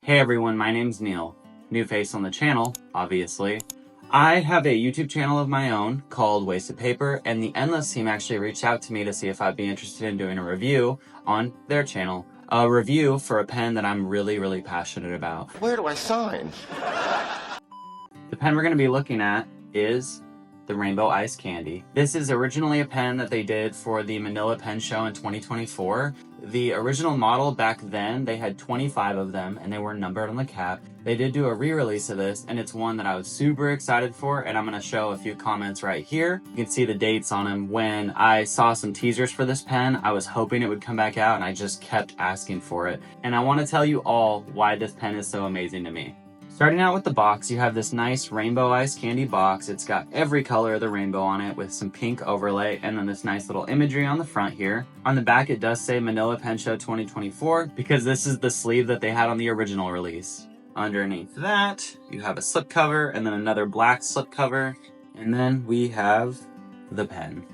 Hey everyone, my name's Neil. New face on the channel, obviously. I have a YouTube channel of my own called Wasted Paper, and the Endless team actually reached out to me to see if I'd be interested in doing a review on their channel. A review for a pen that I'm really passionate about. Where do I sign? The pen we're going to be looking at is the Rainbow Ice Candy. This is originally a pen that they did for the Manila Pen Show in 2024. The original model back then, they had 25 of them and they were numbered on the cap. They did do a re-release of this, and it's one that I was super excited for, and I'm going to show a few comments right here. You can see the dates on them. When I saw some teasers for this pen, I was hoping it would come back out, and I just kept asking for it. And I want to tell you all why this pen is so amazing to me. Starting out with the box, you have this nice Rainbow Ice Candy box. It's got every color of the rainbow on it with some pink overlay, and then this nice little imagery on the front here. On the back, it does say Manila Pen Show 2024 because this is the sleeve that they had on the original release. Underneath that, you have a slipcover and then another black slipcover, and then we have the pen.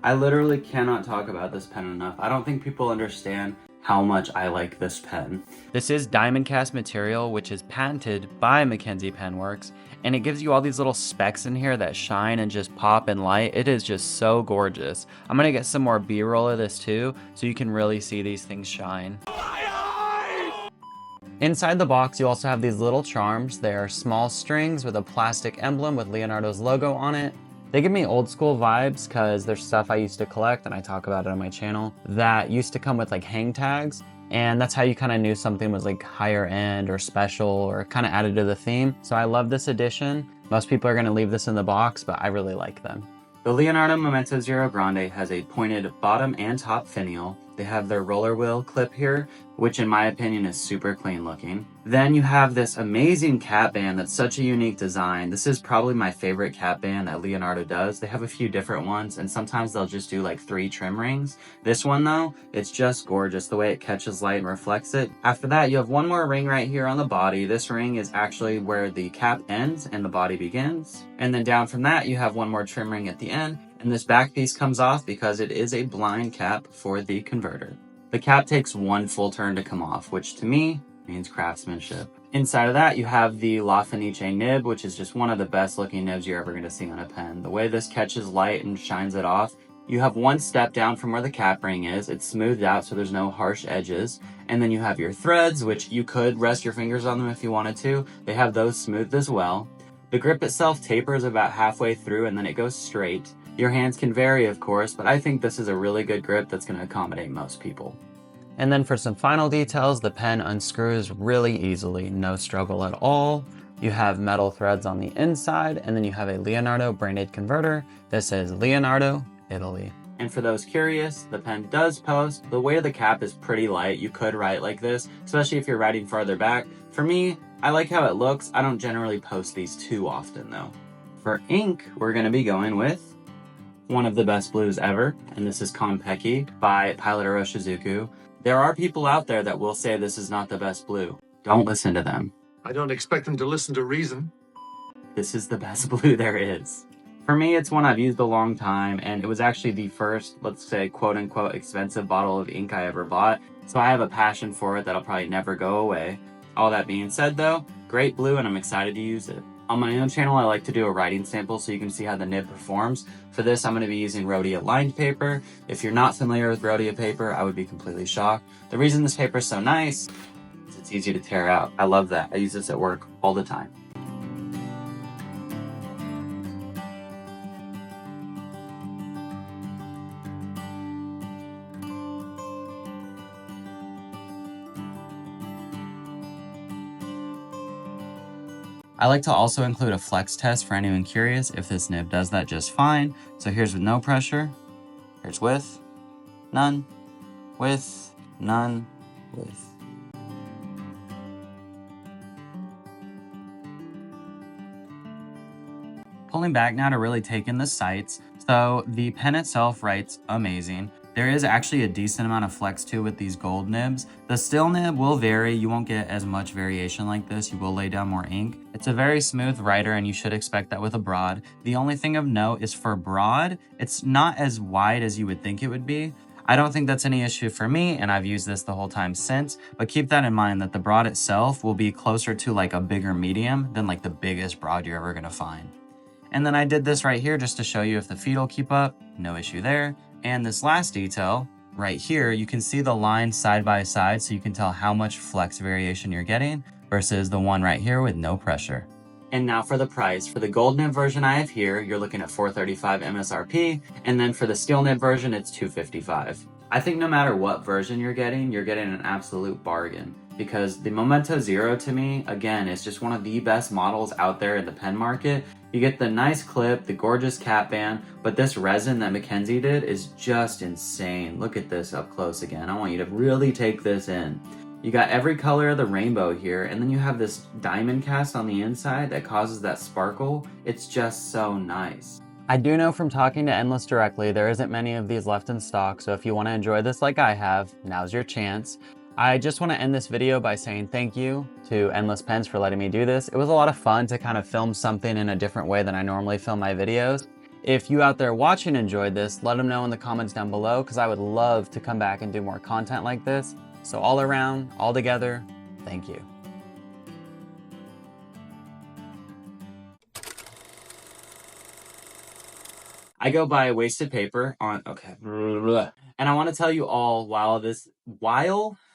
I literally cannot talk about this pen enough. I don't think people understand how much I like this pen. This is diamond cast material, which is patented by Mackenzie Penworks, and it gives you all these little specks in here that shine and just pop and light. It is just so gorgeous. I'm gonna get some more B-roll of this too, so you can really see these things shine. Inside the box, you also have these little charms. They are small strings with a plastic emblem with Leonardo's logo on it. They give me old school vibes because there's stuff I used to collect, and I talk about it on my channel, that used to come with like hang tags, and that's how you kind of knew something was like higher end or special or kind of added to the theme. So I love this edition. Most people are going to leave this in the box, but I really like them. The Leonardo Momento Zero Grande has a pointed bottom and top finial. They have their roller wheel clip here, which in my opinion is super clean looking. Then you have this amazing cap band that's such a unique design. This is probably my favorite cap band that Leonardo does. They have a few different ones, and sometimes they'll just do like 3 trim rings. This one though, it's just gorgeous the way it catches light and reflects it. After that, you have one more ring right here on the body. This ring is actually where the cap ends and the body begins. And then down from that, you have one more trim ring at the end. And this back piece comes off because it is a blind cap for the converter. The cap takes one full turn to come off, which to me means craftsmanship. Inside of that, you have the La Fenice nib, which is just one of the best looking nibs you're ever going to see on a pen. The way this catches light and shines it off, you have one step down from where the cap ring is. It's smoothed out so there's no harsh edges. And then you have your threads, which you could rest your fingers on them if you wanted to. They have those smoothed as well. The grip itself tapers about halfway through and then it goes straight. Your hands can vary, of course, but I think this is a really good grip that's going to accommodate most people. And then for some final details, the pen unscrews really easily, no struggle at all. You have metal threads on the inside, and then you have a Leonardo branded converter that says Leonardo, Italy. And for those curious, the pen does post. The way the cap is pretty light, you could write like this, especially if you're writing farther back. For me, I like how it looks. I don't generally post these too often though. For ink, we're going to be going with one of the best blues ever, and this is Konpeki by Pilot Shizuku. There are people out there that will say this is not the best blue. Don't listen to them. I don't expect them to listen to reason. This is the best blue there is. For me, it's one I've used a long time, and it was actually the first, let's say, quote-unquote expensive bottle of ink I ever bought, so I have a passion for it that'll probably never go away. All that being said though, great blue, and I'm excited to use it. On my own channel, I like to do a writing sample so you can see how the nib performs. For this, I'm going to be using Rhodia lined paper. If you're not familiar with Rhodia paper, I would be completely shocked. The reason this paper is so nice is it's easy to tear out. I love that. I use this at work all the time. I like to also include a flex test for anyone curious if this nib does that just fine. So here's with no pressure, here's with, none, with, none, with. Pulling back now to really take in the sights. So the pen itself writes amazing. There is actually a decent amount of flex too with these gold nibs. The still nib will vary. You won't get as much variation like this. You will lay down more ink. It's a very smooth writer, and you should expect that with a broad. The only thing of note is for broad, it's not as wide as you would think it would be. I don't think that's any issue for me, and I've used this the whole time since, but keep that in mind that the broad itself will be closer to like a bigger medium than like the biggest broad you're ever gonna find. And then I did this right here just to show you if the feet will keep up, no issue there. And this last detail right here, you can see the lines side by side so you can tell how much flex variation you're getting versus the one right here with no pressure. And now for the price. For the gold nib version I have here, you're looking at $435 MSRP, and then for the steel nib version, it's $255. I think no matter what version you're getting an absolute bargain, because the Momento Zero to me, again, is just one of the best models out there in the pen market. You get the nice clip, the gorgeous cap band, but this resin that Mackenzie did is just insane. Look at this up close again. I want you to really take this in. You got every color of the rainbow here, and then you have this diamond cast on the inside that causes that sparkle. It's just so nice. I do know from talking to Endless directly, there isn't many of these left in stock, so if you want to enjoy this like I have, now's your chance. I just want to end this video by saying thank you to EndlessPens for letting me do this. It was a lot of fun to kind of film something in a different way than I normally film my videos. If you out there watching enjoyed this, let them know in the comments down below, because I would love to come back and do more content like this. So all around, all together, thank you. I go by wasted paper on, okay. And I want to tell you all, while